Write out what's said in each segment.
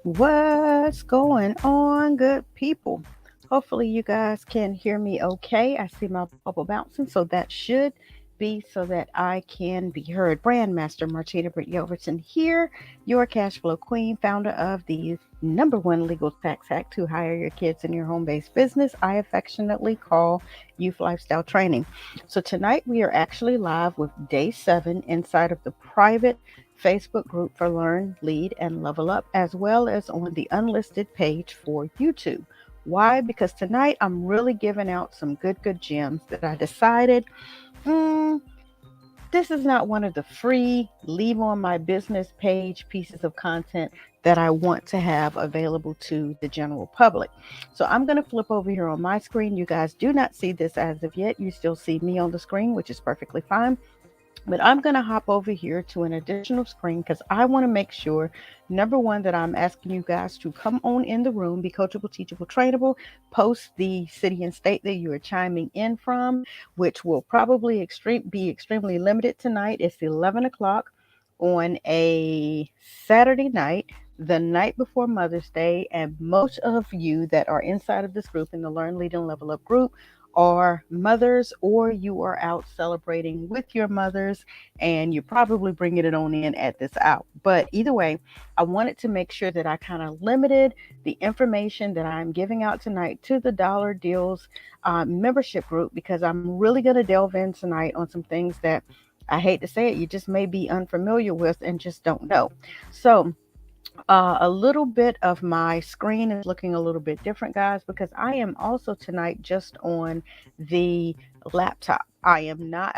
What's going on, good people? Hopefully, you guys can hear me okay. I see my bubble bouncing, so that should be so that I can be heard. Brandmaster Martina Britt Yelverton here, your cash flow queen, founder of the number one legal tax hack to hire your kids in your home based business. I affectionately call Youth Lifestyle Training. So, tonight we are actually live with day 7 inside of the private Facebook group for Learn, Lead, and Level Up, as well as on the unlisted page for YouTube. Why? Because tonight I'm really giving out some good gems that I decided mm, this is not one of the free leave on my business page pieces of content that I want to have available to the general public. So I'm going to flip over here on my screen. You guys do not see this as of yet. You still see me on the screen, which is perfectly fine. But I'm going to hop over here to an additional screen because I want to make sure, number one, that I'm asking you guys to come on in the room, be coachable, teachable, trainable, post the city and state that you are chiming in from, which will probably be extremely limited tonight. It's 11 o'clock on a Saturday night, the night before Mother's Day, and most of you that are inside of this group in the Learn, Lead, and Level Up group are mothers, or you are out celebrating with your mothers and you're probably bringing it on in at this hour. But either way, I wanted to make sure that I kind of limited the information that I'm giving out tonight to the Dollar Deals membership group, because I'm really going to delve in tonight on some things that I hate to say it, you just may be unfamiliar with and just don't know. So, a little bit of my screen is looking a little bit different, guys, because I am also tonight just on the laptop. I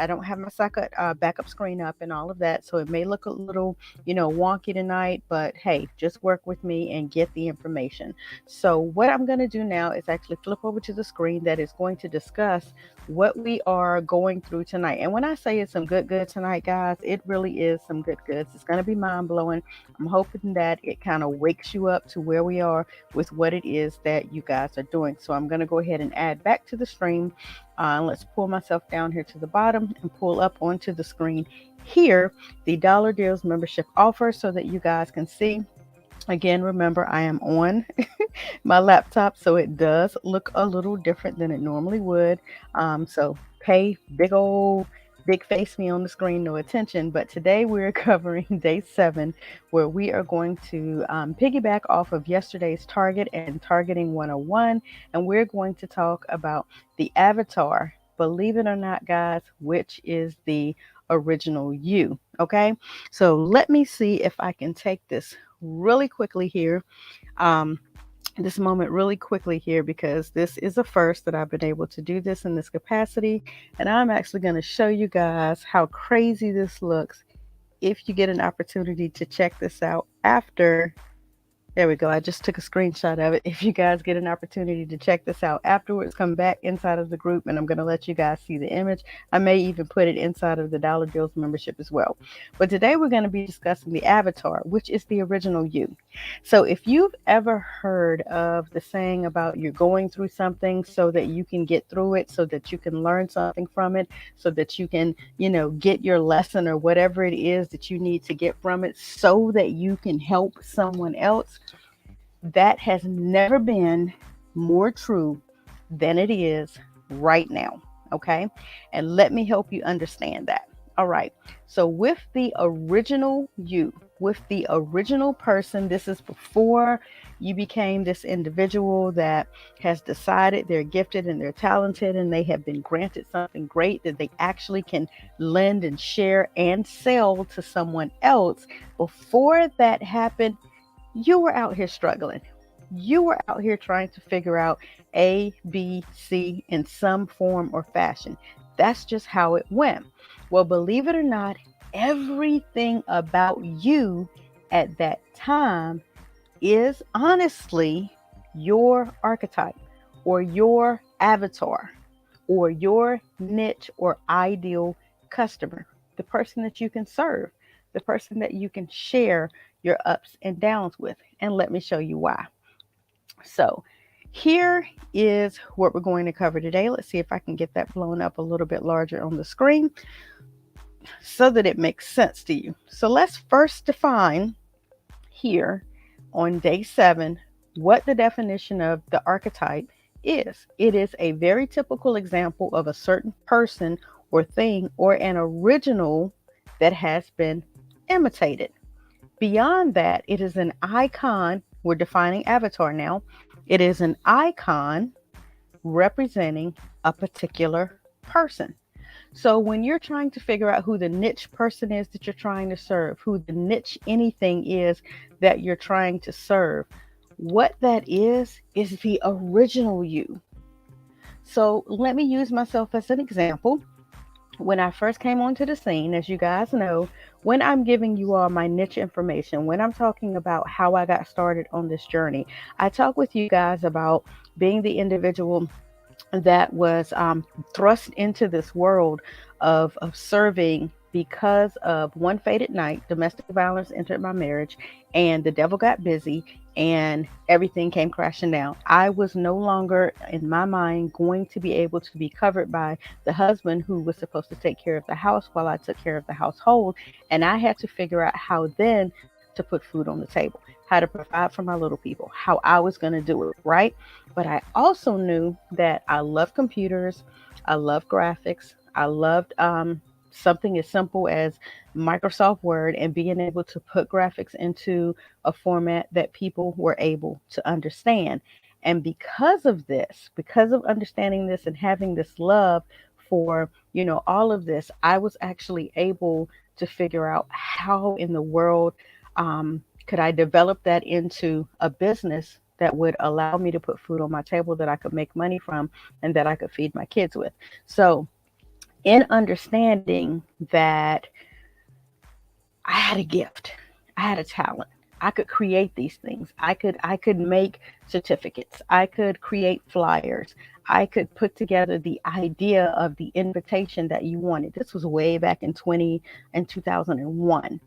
don't have my backup screen up and all of that. So it may look a little, wonky tonight, but hey, just work with me and get the information. So what I'm going to do now is actually flip over to the screen that is going to discuss what we are going through tonight. And when I say it's some good tonight, guys, it really is some good goods. It's going to be mind blowing. I'm hoping that it kind of wakes you up to where we are with what it is that you guys are doing. So I'm going to go ahead and add back to the stream. Let's pull myself down here to the bottom and pull up onto the screen here the Dollar Deals membership offer so that you guys can see. Again, remember, I am on my laptop, so it does look a little different than it normally would. So pay big face me on the screen, no attention. But today we're covering day 7, where we are going to piggyback off of yesterday's target and targeting 101. And we're going to talk about the avatar, believe it or not, guys, which is the original you. Okay, so let me see if I can take really quickly here. Um, this moment really quickly here, because this is a first that I've been able to do this in this capacity, and I'm actually going to show you guys how crazy this looks if you get an opportunity to check this out after. There we go. I just took a screenshot of it. If you guys get an opportunity to check this out afterwards, come back inside of the group and I'm going to let you guys see the image. I may even put it inside of the Dollar Deals membership as well. But today we're going to be discussing the avatar, which is the original you. So if you've ever heard of the saying about you're going through something so that you can get through it, so that you can learn something from it, so that you can, get your lesson or whatever it is that you need to get from it so that you can help someone else, that has never been more true than it is right now. Okay. And let me help you understand that. All right. So, with the original you, with the original person, this is before you became this individual that has decided they're gifted and they're talented and they have been granted something great that they actually can lend and share and sell to someone else. Before that happened, you were out here struggling. You were out here trying to figure out A, B, C in some form or fashion. That's just how it went. Well, believe it or not, everything about you at that time is honestly your archetype or your avatar or your niche or ideal customer, the person that you can serve, the person that you can share your ups and downs with. And let me show you why. So here is what we're going to cover today. Let's see if I can get that blown up a little bit larger on the screen so that it makes sense to you. So let's first define here on day 7 what the definition of the archetype is. It is a very typical example of a certain person or thing or an original that has been imitated. Beyond that, it is an icon. We're defining avatar now. It is an icon representing a particular person. So when you're trying to figure out who the niche person is that you're trying to serve, who the niche anything is that you're trying to serve, what that is the original you. So let me use myself as an example. When I first came onto the scene, as you guys know, when I'm giving you all my niche information, when I'm talking about how I got started on this journey, I talk with you guys about being the individual that was thrust into this world of serving because of one fated night, domestic violence entered my marriage, and the devil got busy, and everything came crashing down. I was no longer, in my mind, going to be able to be covered by the husband who was supposed to take care of the house while I took care of the household. And I had to figure out how then to put food on the table, how to provide for my little people, how I was going to do it, right? But I also knew that I love computers, I love graphics, I loved something as simple as Microsoft Word and being able to put graphics into a format that people were able to understand. And because of this, because of understanding this and having this love for, all of this, I was actually able to figure out how in the world could I develop that into a business that would allow me to put food on my table that I could make money from and that I could feed my kids with. So, in understanding that I had a gift, I had a talent, I could create these things. I could make certificates. I could create flyers. I could put together the idea of the invitation that you wanted. This was way back in 2001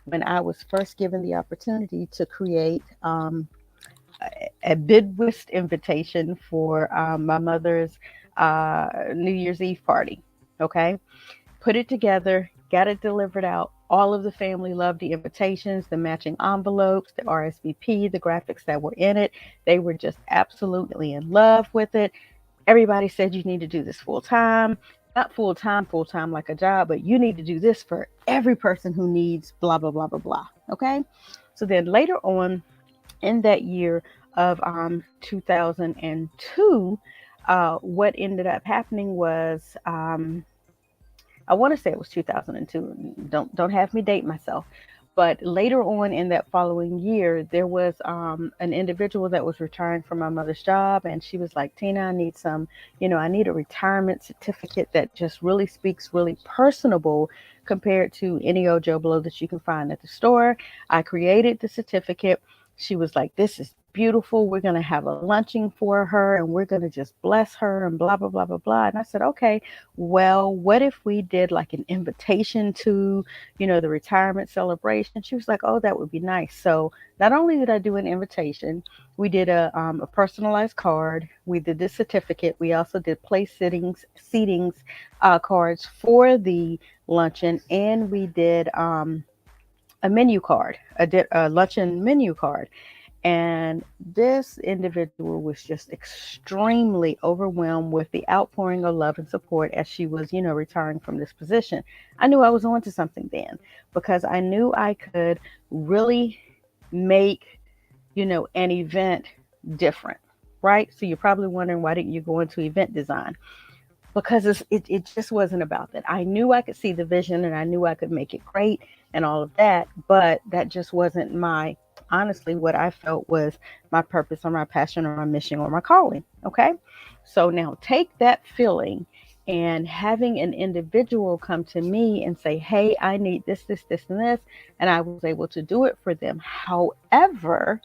when I was first given the opportunity to create a Midwest invitation for my mother's New Year's Eve party. Okay, put it together, got it delivered out. All of the family loved the invitations, the matching envelopes, the RSVP, the graphics that were in it. They were just absolutely in love with it. Everybody said you need to do this full time. Not full time like a job, but you need to do this for every person who needs blah, blah, blah, blah, blah. Okay. So then later on in that year of 2002, what ended up happening was I want to say it was 2002. Don't have me date myself. But later on in that following year, there was an individual that was retiring from my mother's job, and she was like, "Tina, I need I need a retirement certificate that just really speaks really personable compared to any old Joe Blow that you can find at the store." I created the certificate. She was like, "This is beautiful. We're going to have a luncheon for her and we're going to just bless her and blah, blah, blah, blah, blah." And I said, "Okay, well, what if we did like an invitation to, the retirement celebration?" She was like, "Oh, that would be nice." So not only did I do an invitation, we did a personalized card. We did the certificate. We also did place seatings cards for the luncheon. And we did a menu card, a luncheon menu card. And this individual was just extremely overwhelmed with the outpouring of love and support as she was, retiring from this position. I knew I was onto something then because I knew I could really make, an event different, right? So you're probably wondering, why didn't you go into event design? Because it just wasn't about that. I knew I could see the vision and I knew I could make it great and all of that, but that just wasn't honestly, what I felt was my purpose or my passion or my mission or my calling. Okay. So now take that feeling and having an individual come to me and say, "Hey, I need this, this, this, and this." And I was able to do it for them. However,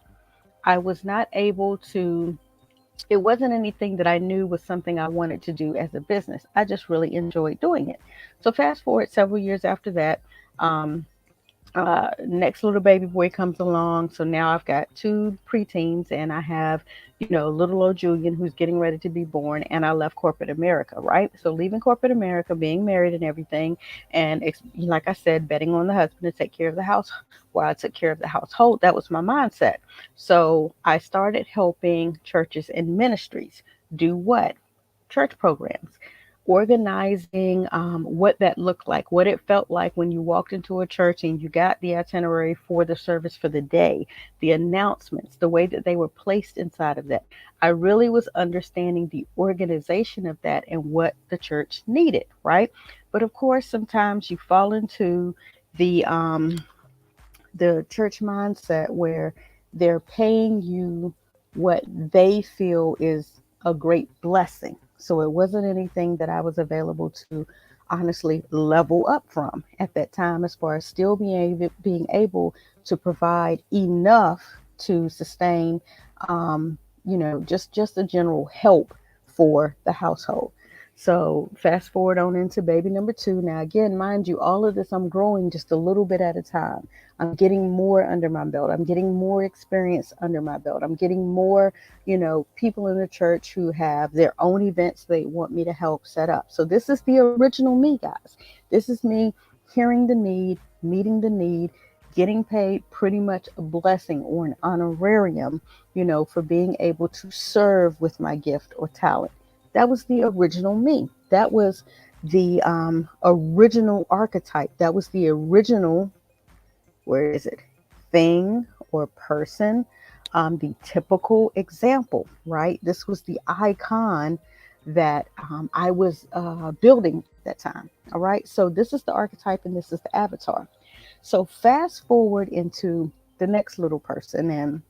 I was not able to, it wasn't anything that I knew was something I wanted to do as a business. I just really enjoyed doing it. So fast forward several years after that, um, Next little baby boy comes along. So now I've got two preteens, and I have, little old Julian who's getting ready to be born. And I left corporate America, right? So leaving corporate America, being married and everything, and like I said, betting on the husband to take care of the house while I took care of the household. That was my mindset. So I started helping churches and ministries do what? Church programs, organizing what that looked like, what it felt like when you walked into a church and you got the itinerary for the service for the day, the announcements, the way that they were placed inside of that. I really was understanding the organization of that and what the church needed, right? But of course, sometimes you fall into the um, the church mindset where they're paying you what they feel is a great blessing. So it wasn't anything that I was available to honestly level up from at that time, as far as still being able to provide enough to sustain, just a general help for the household. So fast forward on into baby number two. Now, again, mind you, all of this I'm growing just a little bit at a time. I'm getting more under my belt. I'm getting more experience under my belt. I'm getting more, people in the church who have their own events they want me to help set up. So this is the original me, guys. This is me hearing the need, meeting the need, getting paid pretty much a blessing or an honorarium, for being able to serve with my gift or talent. That was the original me. That was the original archetype. That was the original, where is it, thing or person, the typical example, right? This was the icon that I was building at that time. All right. So this is the archetype and this is the avatar. So fast forward into the next little person, and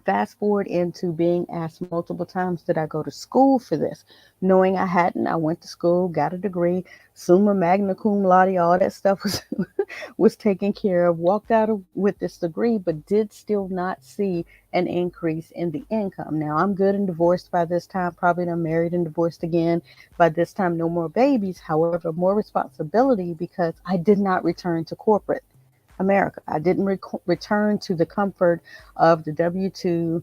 fast forward into being asked multiple times, did I go to school for this? Knowing I hadn't, I went to school, got a degree, summa magna cum laude, all that stuff was was taken care of, walked out with this degree, but did still not see an increase in the income. Now I'm good and divorced by this time, probably done married and divorced again. By this time, no more babies. However, more responsibility because I did not return to corporate America. I didn't return to the comfort of the W 2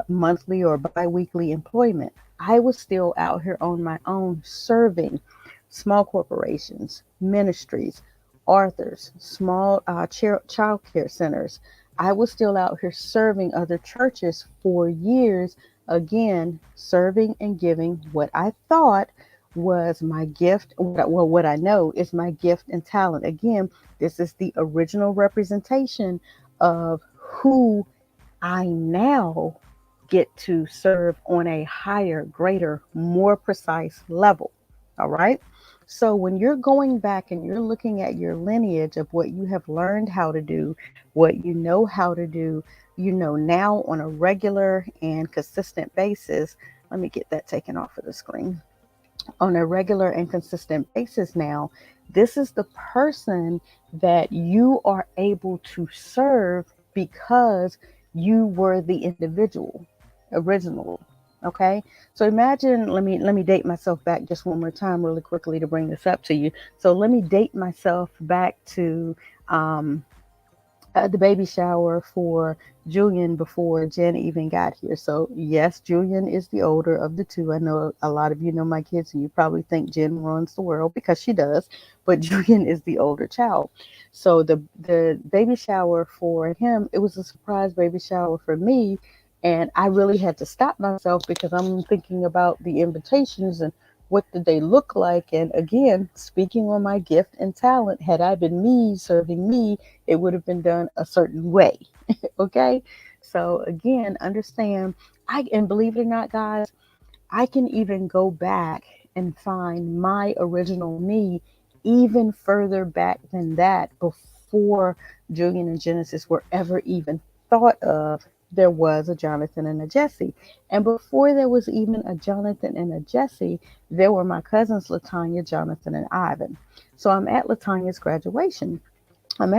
monthly or bi weekly employment. I was still out here on my own serving small corporations, ministries, authors, small child care centers. I was still out here serving other churches for years, again, serving and giving what I thought was my gift. Well, what I know is my gift and talent. Again, this is the original representation of who I now get to serve on a higher, greater, more precise level. All right. So when you're going back and you're looking at your lineage of what you have learned how to do, what you know how to do, now on a regular and consistent basis. Let me get that taken off of the screen. On a regular and consistent basis now, this is the person that you are able to serve because you were the individual originally. Okay, so imagine, let me date myself back just one more time really quickly to bring this up to you. So let me date myself back to um, the baby shower for Julian before Jen even got here. So, yes, Julian is the older of the two. I know a lot of you know my kids, and you probably think Jen runs the world because she does, but Julian is the older child. So, the baby shower for him, it was a surprise baby shower for me. And I really had to stop myself because I'm thinking about the invitations and what did they look like. And again, speaking on my gift and talent, had I been me serving me, it would have been done a certain way. Okay. So again, understand, and believe it or not, guys, I can even go back and find my original me even further back than that, before Julian and Genesis were ever even thought of. There was a Jonathan and a Jesse. And before there was even a Jonathan and a Jesse, there were my cousins Latanya, Jonathan, and Ivan. So I'm at Latanya's graduation. And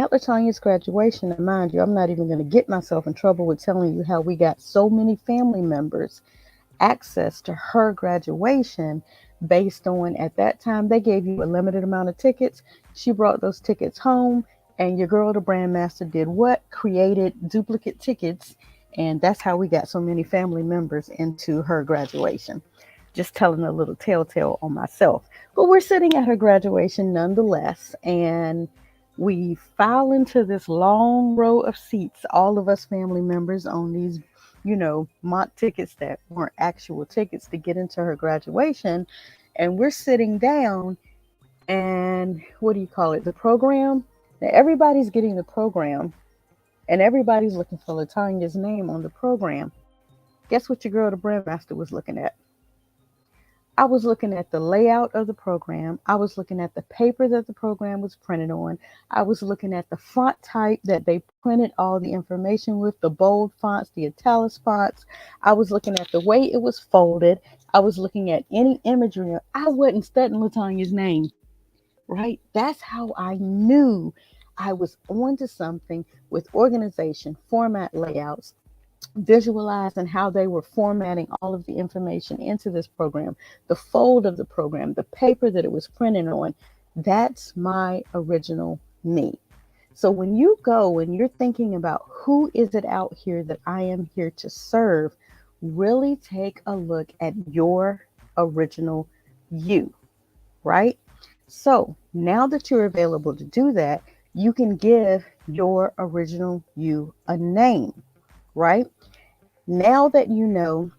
mind you, I'm not even going to get myself in trouble with telling you how we got so many family members access to her graduation based on, at that time, they gave you a limited amount of tickets. She brought those tickets home And your girl, the brand master, did what? Created duplicate tickets. And that's how we got so many family members into her graduation. Just telling a little telltale on myself. But we're sitting at her graduation nonetheless. And we file into this long row of seats, all of us family members on these, mock tickets that weren't actual tickets to get into her graduation. And we're sitting down, and what do you call it? The program. Now everybody's getting the program, and everybody's looking for Latanya's name on the program. Guess what your girl, the brand master, was looking at? I was looking at the layout of the program. I was looking at the paper that the program was printed on. I was looking at the font type that they printed all the information with, the bold fonts, the italics fonts. I was looking at the way it was folded. I was looking at any imagery. I wasn't studying Latanya's name, right? That's how I knew I was onto something with organization, format, layouts, visualizing how they were formatting all of the information into this program, the fold of the program, the paper that it was printed on. That's my original me. So when you go and you're thinking about who is it out here that I am here to serve, really take a look at your original you, right? So now that you're available to do that, you can give your original you a name, right? Now that you know,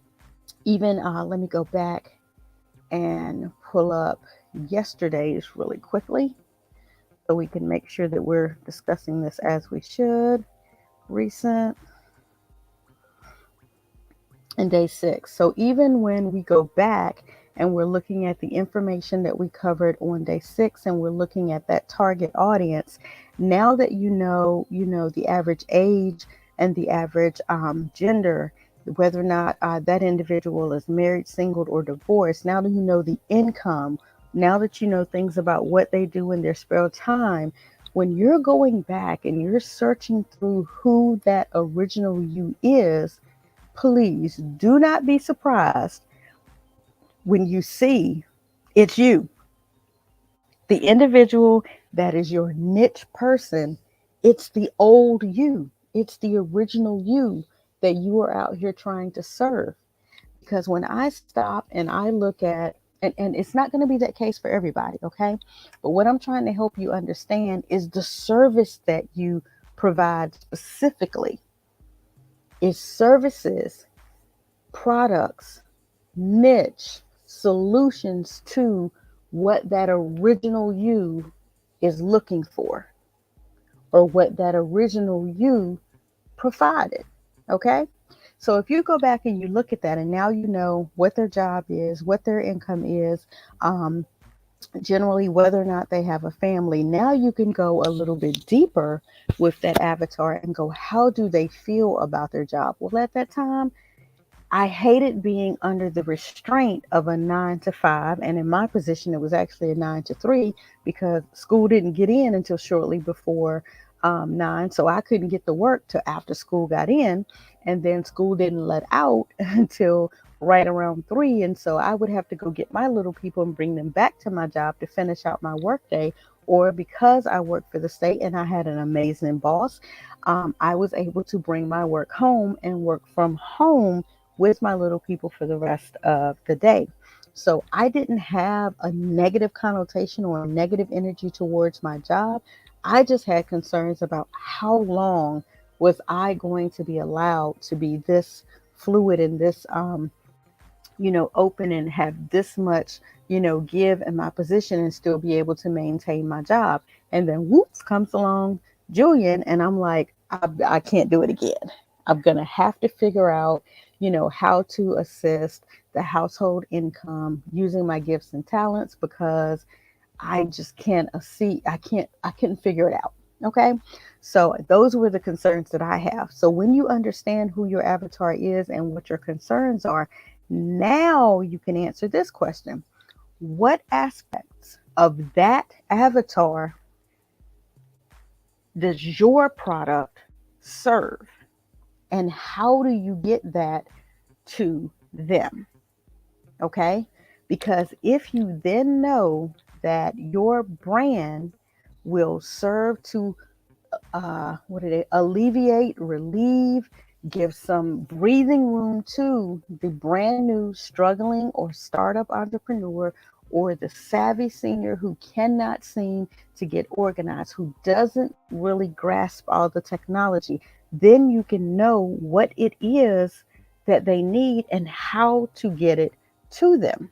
even let me go back and pull up yesterday's really quickly so we can make sure that we're discussing this as we should. Recent and day 6. So even when we go back and we're looking at the information that we covered on day 6 and we're looking at that target audience, now that you know the average age and the average gender, whether or not that individual is married, single, or divorced, now that you know the income, now that you know things about what they do in their spare time, when you're going back and you're searching through who that original you is, please do not be surprised when you see it's you, the individual that is your niche person. It's the old you, it's the original you that you are out here trying to serve. Because when I stop and I look at, and it's not going to be that case for everybody, okay? But what I'm trying to help you understand is the service that you provide specifically is services, products, niche solutions to what that original you is looking for, or what that original you provided. Okay. So if you go back and you look at that, and now you know what their job is, what their income is, um, generally whether or not they have a family, now you can go a little bit deeper with that avatar and go, how do they feel about their job? Well, at that time, I hated being under the restraint of a 9 to 5. And in my position, it was actually a 9 to 3 because school didn't get in until shortly before 9. So I couldn't get to work till after school got in. And then school didn't let out until right around 3. And so I would have to go get my little people and bring them back to my job to finish out my workday. Or because I worked for the state and I had an amazing boss, I was able to bring my work home and work from home with my little people for the rest of the day. So I didn't have a negative connotation or a negative energy towards my job. I just had concerns about how long was I going to be allowed to be this fluid and this open and have this much, give in my position and still be able to maintain my job. And then whoops comes along Julian, and I'm like, I can't do it again. I'm going to have to figure out, how to assist the household income using my gifts and talents, because I just can't see, I couldn't figure it out. Okay. So those were the concerns that I have. So when you understand who your avatar is and what your concerns are, now you can answer this question. What aspects of that avatar does your product serve? And how do you get that to them? Okay. Because if you then know that your brand will serve to what did it alleviate, relieve, give some breathing room to the brand new struggling or startup entrepreneur or the savvy senior who cannot seem to get organized, who doesn't really grasp all the technology. Then you can know what it is that they need and how to get it to them.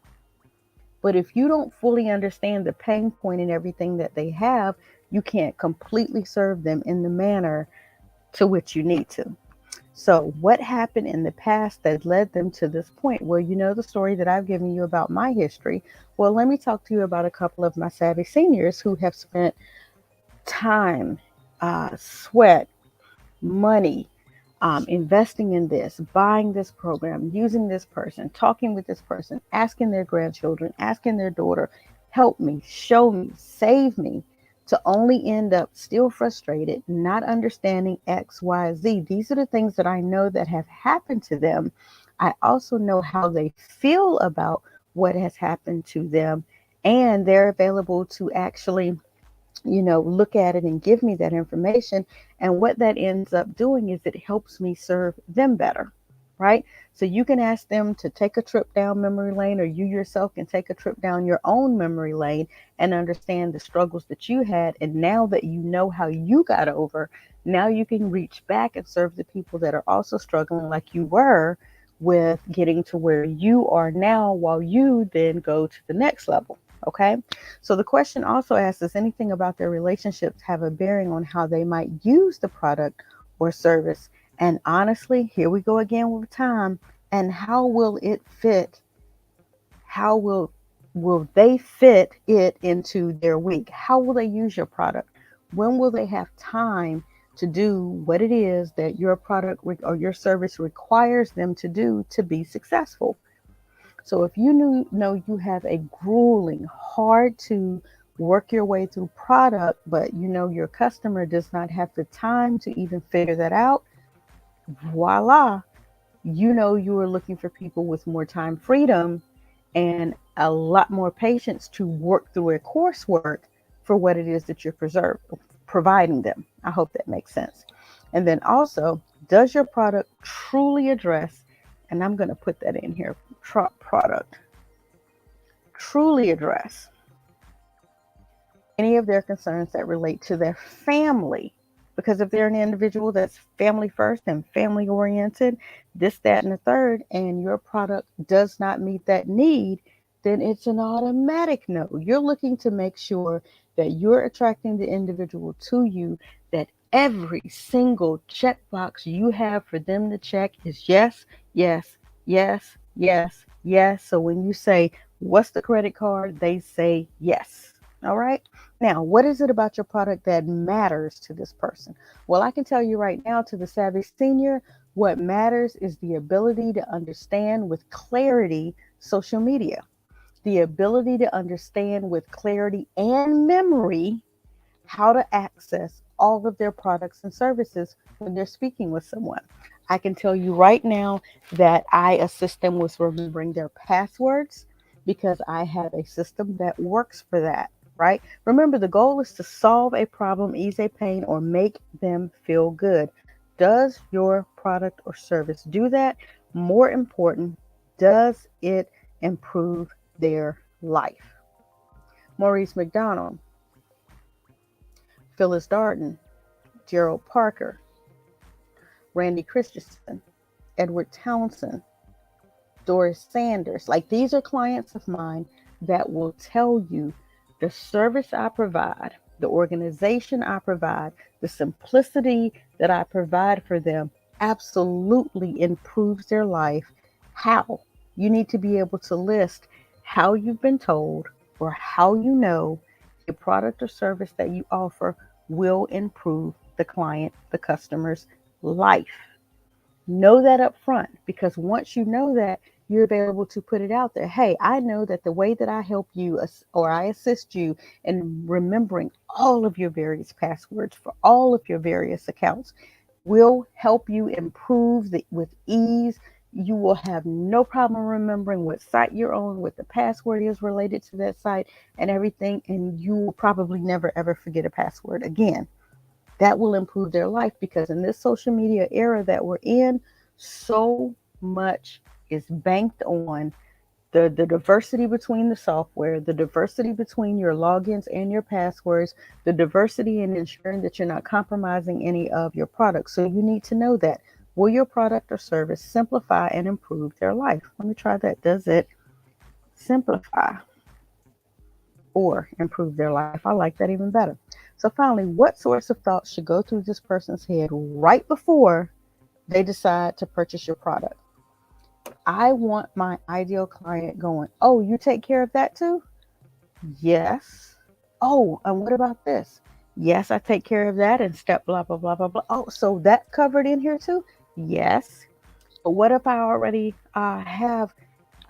But if you don't fully understand the pain point and everything that they have, you can't completely serve them in the manner to which you need to. So, what happened in the past that led them to this point? Well, you know the story that I've given you about my history. Well, let me talk to you about a couple of my savvy seniors who have spent time, sweat, money, investing in this, buying this program, using this person, talking with this person, asking their grandchildren, asking their daughter, help me, show me, save me, to only end up still frustrated, not understanding X, Y, Z. These are the things that I know that have happened to them. I also know how they feel about what has happened to them, and they're available to actually look at it and give me that information. And what that ends up doing is it helps me serve them better, right? So you can ask them to take a trip down memory lane, or you yourself can take a trip down your own memory lane and understand the struggles that you had. And now that you know how you got over, now you can reach back and serve the people that are also struggling like you were with getting to where you are now, while you then go to the next level. Okay. So the question also asks, does anything about their relationships have a bearing on how they might use the product or service? And honestly, here we go again with time. And how will it fit? How will they fit it into their week? How will they use your product? When will they have time to do what it is that your product or your service requires them to do to be successful? So if know you have a grueling, hard to work your way through product, but you know your customer does not have the time to even figure that out, voila, you know you are looking for people with more time freedom and a lot more patience to work through a coursework for what it is that you're providing them. I hope that makes sense. And then also, does your product truly address, and I'm going to put that in here, product truly address any of their concerns that relate to their family. Because if they're an individual that's family first and family oriented, this, that, and the third, and your product does not meet that need, then it's an automatic no. You're looking to make sure that you're attracting the individual to you, that every single checkbox you have for them to check is yes, yes, yes, yes, yes. So when you say, what's the credit card? They say yes. All right. Now, what is it about your product that matters to this person? Well, I can tell you right now, to the savvy senior, what matters is the ability to understand with clarity social media, the ability to understand with clarity and memory how to access all of their products and services when they're speaking with someone. I can tell you right now that I assist them with remembering their passwords because I have a system that works for that, right? Remember, the goal is to solve a problem, ease a pain, or make them feel good. Does your product or service do that? More important, does it improve their life? Maurice McDonald, Phyllis Darden, Gerald Parker, Randy Christensen, Edward Townsend, Doris Sanders. Like, these are clients of mine that will tell you the service I provide, the organization I provide, the simplicity that I provide for them absolutely improves their life. How? You need to be able to list how you've been told or how you know a product or service that you offer will improve the client, the customer's life. Know that up front, because once you know that, you're available to put it out there. Hey, I know that the way that I help you or I assist you in remembering all of your various passwords for all of your various accounts will help you improve with ease. You will have no problem remembering what site you're on, what the password is related to that site, and everything. And you will probably never ever forget a password again. That will improve their life, because in this social media era that we're in, so much is banked on the diversity between the software, the diversity between your logins and your passwords, the diversity in ensuring that you're not compromising any of your products. So you need to know that. Will your product or service simplify and improve their life? Let me try that. Does it simplify or improve their life? I like that even better. So finally, what sorts of thoughts should go through this person's head right before they decide to purchase your product? I want my ideal client going, oh, you take care of that too? Yes. Oh, and what about this? Yes, I take care of that and step blah, blah, blah, blah, blah. Oh, so that covered in here too? Yes. But what if I already have,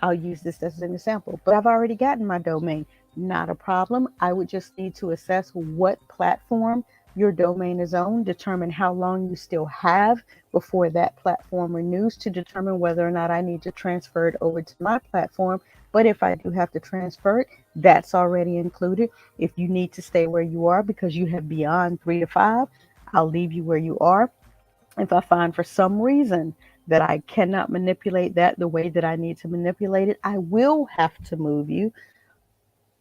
I'll use this as an example, but I've already gotten my domain. Not a problem. I would just need to assess what platform your domain is on, determine how long you still have before that platform renews, to determine whether or not I need to transfer it over to my platform. But if I do have to transfer it, that's already included. If you need to stay where you are because you have beyond 3 to 5, I'll leave you where you are. If I find for some reason that I cannot manipulate that the way that I need to manipulate it, I will have to move you.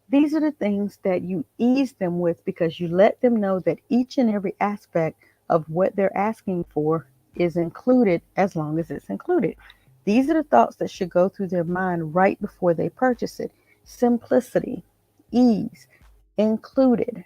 These are the things that you ease them with, because you let them know that each and every aspect of what they're asking for is included, as long as it's included. These are the thoughts that should go through their mind right before they purchase it. Simplicity, ease, included,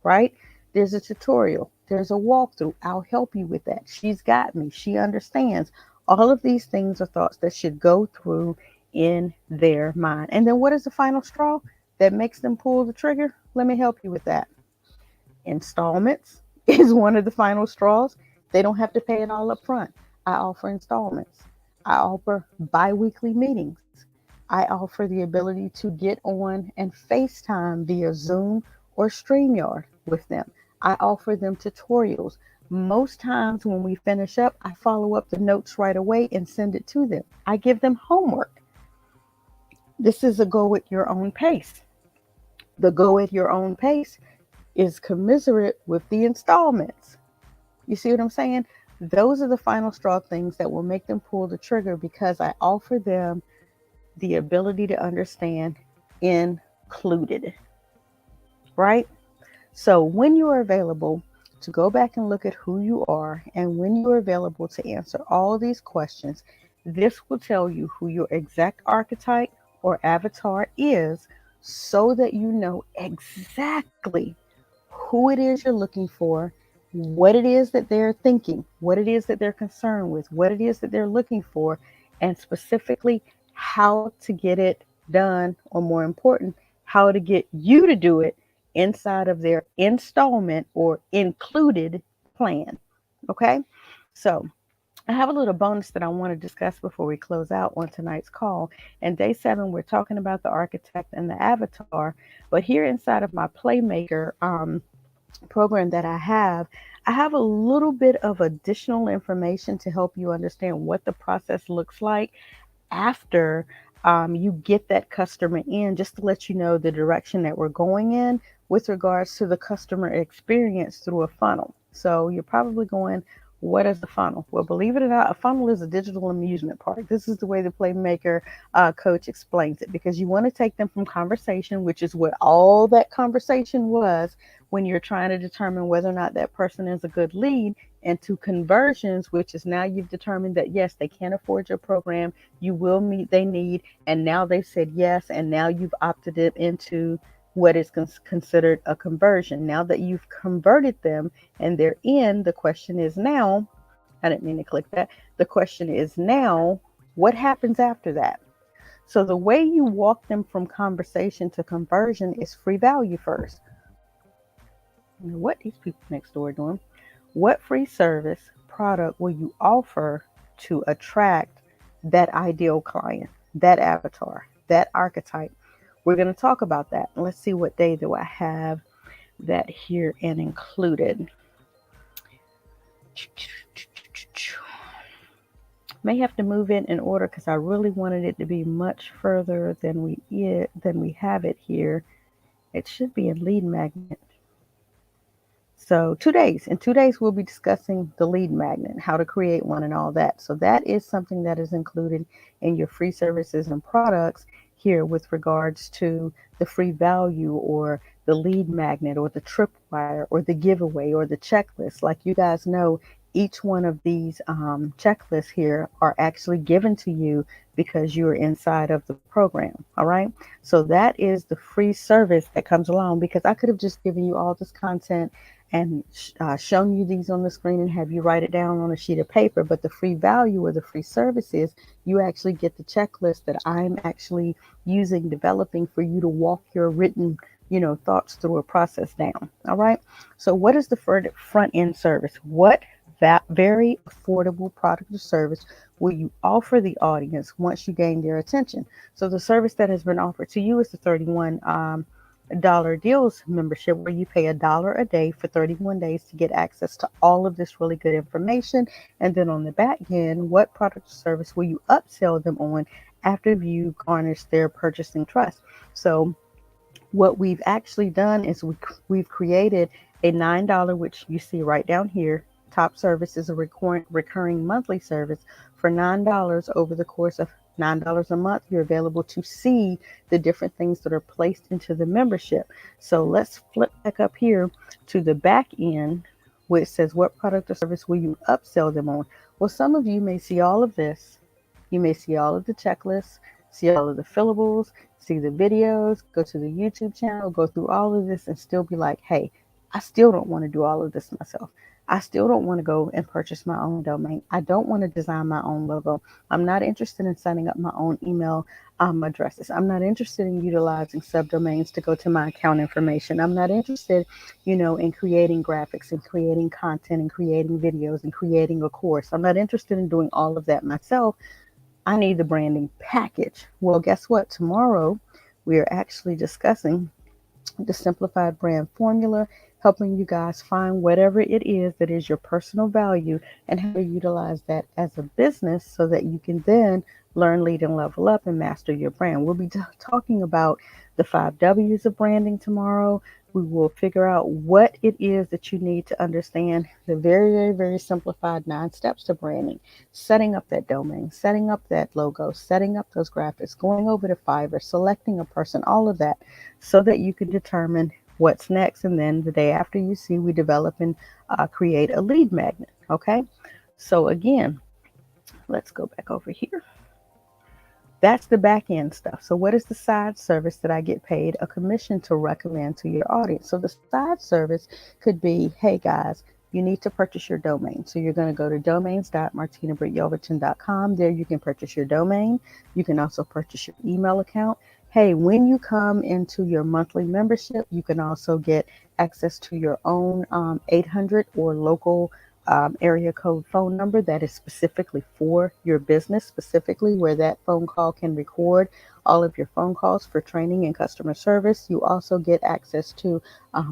right? There's a tutorial, there's a walkthrough. I'll help you with that. She's got me, she understands. All of these things are thoughts that should go through in their mind. And then what is the final straw that makes them pull the trigger? Let me help you with that. Installments is one of the final straws. They don't have to pay it all up front. I offer installments. I offer bi-weekly meetings. I offer the ability to get on and FaceTime via Zoom or StreamYard with them. I offer them tutorials. Most times when we finish up, I follow up the notes right away and send it to them. I give them homework. This is a go at your own pace. The go at your own pace is commiserate with the installments. You see what I'm saying? Those are the final straw things that will make them pull the trigger, because I offer them the ability to understand included, right? So when you are available to go back and look at who you are, and when you are available to answer all these questions, this will tell you who your exact archetype or avatar is, so that you know exactly who it is you're looking for, what it is that they're thinking, what it is that they're concerned with, what it is that they're looking for, and specifically how to get it done, or more important, how to get you to do it inside of their installment or included plan. Okay? So, I have a little bonus that I want to discuss before we close out on tonight's call. And day 7, we're talking about the architect and the avatar. But here inside of my Playmaker program that I have a little bit of additional information to help you understand what the process looks like after you get that customer in, just to let you know the direction that we're going in with regards to the customer experience through a funnel. So you're probably going, what is a funnel? Well, believe it or not, a funnel is a digital amusement park. This is the way the Playmaker coach explains it, because you want to take them from conversation, which is what all that conversation was when you're trying to determine whether or not that person is a good lead, into conversions, which is now you've determined that yes, they can afford your program, you will meet they need, and now they've said yes, and now you've opted it into what is considered a conversion. Now that you've converted them and they're in, the question is now, I didn't mean to click that, the question is now, what happens after that? So the way you walk them from conversation to conversion is free value first. What these people next door doing? What free service product will you offer to attract that ideal client, that avatar, that archetype? We're going to talk about that. Let's see, what day do I have that here and included. May have to move it in order because I really wanted it to be much further than we have it here. It should be in lead magnet. So 2 days. In 2 days, we'll be discussing the lead magnet, how to create one, and all that. So that is something that is included in your free services and products here with regards to the free value or the lead magnet or the tripwire or the giveaway or the checklist. Like you guys know, each one of these checklists here are actually given to you because you're inside of the program. All right. So that is the free service that comes along, because I could have just given you all this content and shown you these on the screen and have you write it down on a sheet of paper. But the free value or the free service is you actually get the checklist that I'm actually using, developing for you to walk your written, thoughts through a process down. All right. So what is the front end service? What that very affordable product or service will you offer the audience once you gain their attention? So the service that has been offered to you is the 31 dollar deals membership, where you pay $1 a day for 31 days to get access to all of this really good information. And then on the back end, what product or service will you upsell them on after you garnish their purchasing trust? So what we've actually done is we've created a $9, which you see right down here. Top service is a recurring monthly service for $9 over the course of $9 a month. You're available to see the different things that are placed into the membership. So let's flip back up here to the back end, which says what product or service will you upsell them on? Well, some of you may see all of this. You may see all of the checklists, see all of the fillables, see the videos, go to the YouTube channel, go through all of this and still be like, hey, I still don't want to do all of this myself. I still don't want to go and purchase my own domain. I don't want to design my own logo. I'm not interested in setting up my own email addresses. I'm not interested in utilizing subdomains to go to my account information. I'm not interested, in creating graphics and creating content and creating videos and creating a course. I'm not interested in doing all of that myself. I need the branding package. Well, guess what? Tomorrow, we are actually discussing the simplified brand formula, helping you guys find whatever it is that is your personal value and how to utilize that as a business so that you can then learn, lead, and level up and master your brand. We'll be talking about the 5 W's of branding tomorrow. We will figure out what it is that you need to understand, the very, very, very simplified 9 steps to branding, setting up that domain, setting up that logo, setting up those graphics, going over to Fiverr, selecting a person, all of that, so that you can determine what's next. And then the day after, you see we develop and create a lead magnet. Okay. So again, let's go back over here. That's the back end stuff. So what is the side service that I get paid a commission to recommend to your audience? So the side service could be, hey guys, you need to purchase your domain. So you're going to go to domains.martinabrityoverton.com. There you can purchase your domain. You can also purchase your email account. Hey, when you come into your monthly membership, you can also get access to your own 800 or local area code phone number that is specifically for your business, specifically where that phone call can record all of your phone calls for training and customer service. You also get access to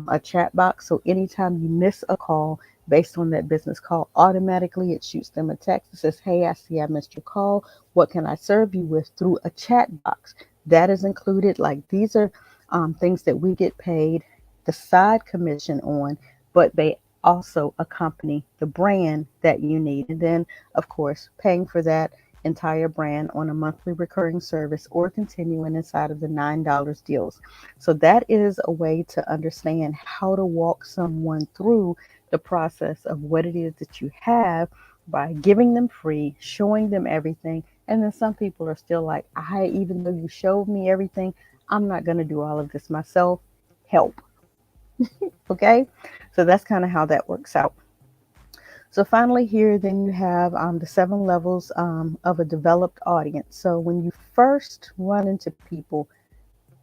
a chat box. So anytime you miss a call based on that business call, automatically it shoots them a text that says, hey, I see I missed your call. What can I serve you with, through a chat box? That is included. Like, these are things that we get paid the side commission on, but they also accompany the brand that you need. And then, of course, paying for that entire brand on a monthly recurring service or continuing inside of the $9 deals. So that is a way to understand how to walk someone through the process of what it is that you have by giving them free, showing them everything. And then some people are still like, even though you showed me everything, I'm not going to do all of this myself. Help. Okay. So that's kind of how that works out. So finally here, then you have the 7 levels of a developed audience. So when you first run into people,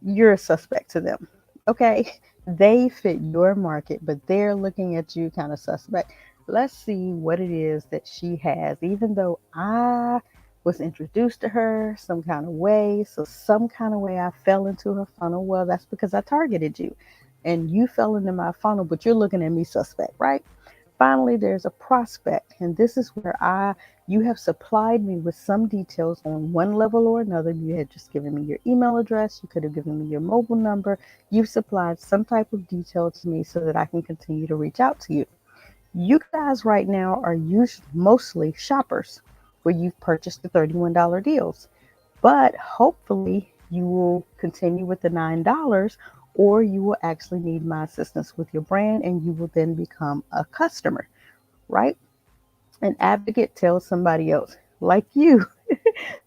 you're a suspect to them. Okay. They fit your market, but they're looking at you kind of suspect. Let's see what it is that she has, even though I was introduced to her some kind of way. So some kind of way I fell into her funnel. Well, that's because I targeted you and you fell into my funnel, but you're looking at me suspect, right? finally, there's a prospect, and this is where you have supplied me with some details on one level or another. You had just given me your email address, you could have given me your mobile number. You've supplied some type of detail to me so that I can continue to reach out to you. You guys right now are usually mostly shoppers where you've purchased the $31 deals, but hopefully you will continue with the $9, or you will actually need my assistance with your brand and you will then become a customer, right? An advocate tells somebody else, like you,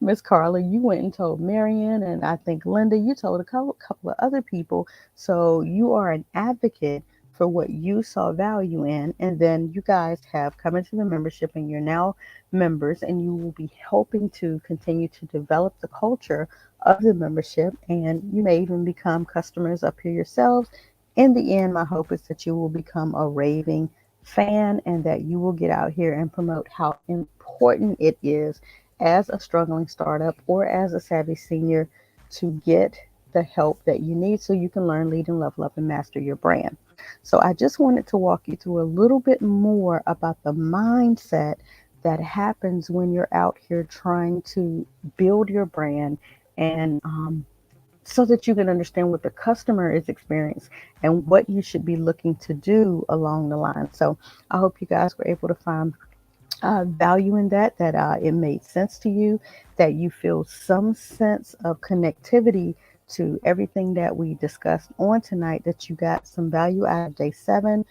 Miss Carla, you went and told Marion, and I think Linda, you told a couple of other people. So you are an advocate for what you saw value in, and then you guys have come into the membership, and you're now members, and you will be helping to continue to develop the culture of the membership, and you may even become customers up here yourselves. In the end, my hope is that you will become a raving fan and that you will get out here and promote how important it is as a struggling startup or as a savvy senior to get the help that you need so you can learn, lead, and level up and master your brand. So I just wanted to walk you through a little bit more about the mindset that happens when you're out here trying to build your brand, and so that you can understand what the customer is experiencing and what you should be looking to do along the line. So I hope you guys were able to find value in that it made sense to you, that you feel some sense of connectivity to everything that we discussed on tonight, that you got some value out of day 7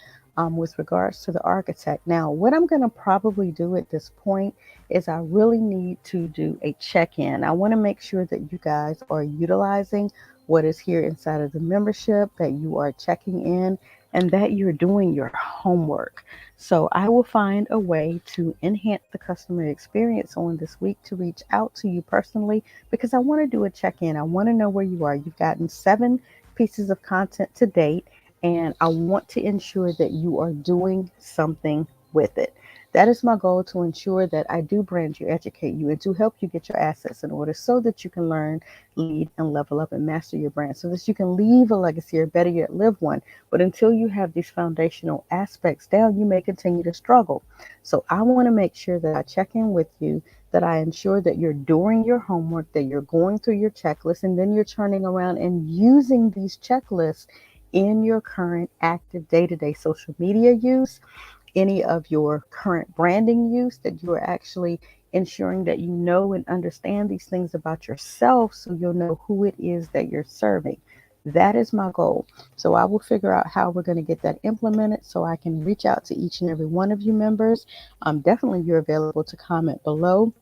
with regards to the architect. Now, what I'm going to probably do at this point is I really need to do a check-in. I want to make sure that you guys are utilizing what is here inside of the membership, that you are checking in, and that you're doing your homework. So I will find a way to enhance the customer experience on this week to reach out to you personally, because I want to do a check-in. I want to know where you are. You've gotten 7 pieces of content to date, and I want to ensure that you are doing something with it. That is my goal, to ensure that I do brand you, educate you, and to help you get your assets in order so that you can learn, lead, and level up and master your brand so that you can leave a legacy, or better yet, live one. But until you have these foundational aspects down, you may continue to struggle. So I want to make sure that I check in with you, that I ensure that you're doing your homework, that you're going through your checklist, and then you're turning around and using these checklists in your current active day-to-day social media use, any of your current branding use, that you are actually ensuring that you know and understand these things about yourself so you'll know who it is that you're serving. That is my goal. So I will figure out how we're going to get that implemented so I can reach out to each and every one of you members. Definitely, you're available to comment below.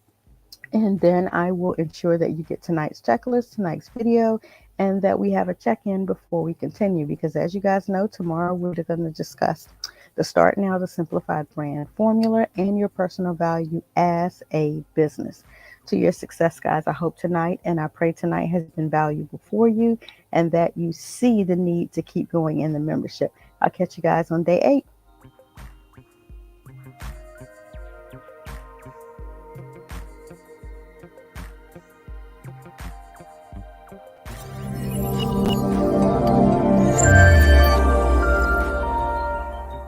And then I will ensure that you get tonight's checklist, tonight's video, and that we have a check-in before we continue. Because as you guys know, tomorrow we're going to discuss the Start Now, the Simplified Brand Formula, and your personal value as a business. To your success, guys, I hope tonight, and I pray tonight has been valuable for you, and that you see the need to keep going in the membership. I'll catch you guys on day 8.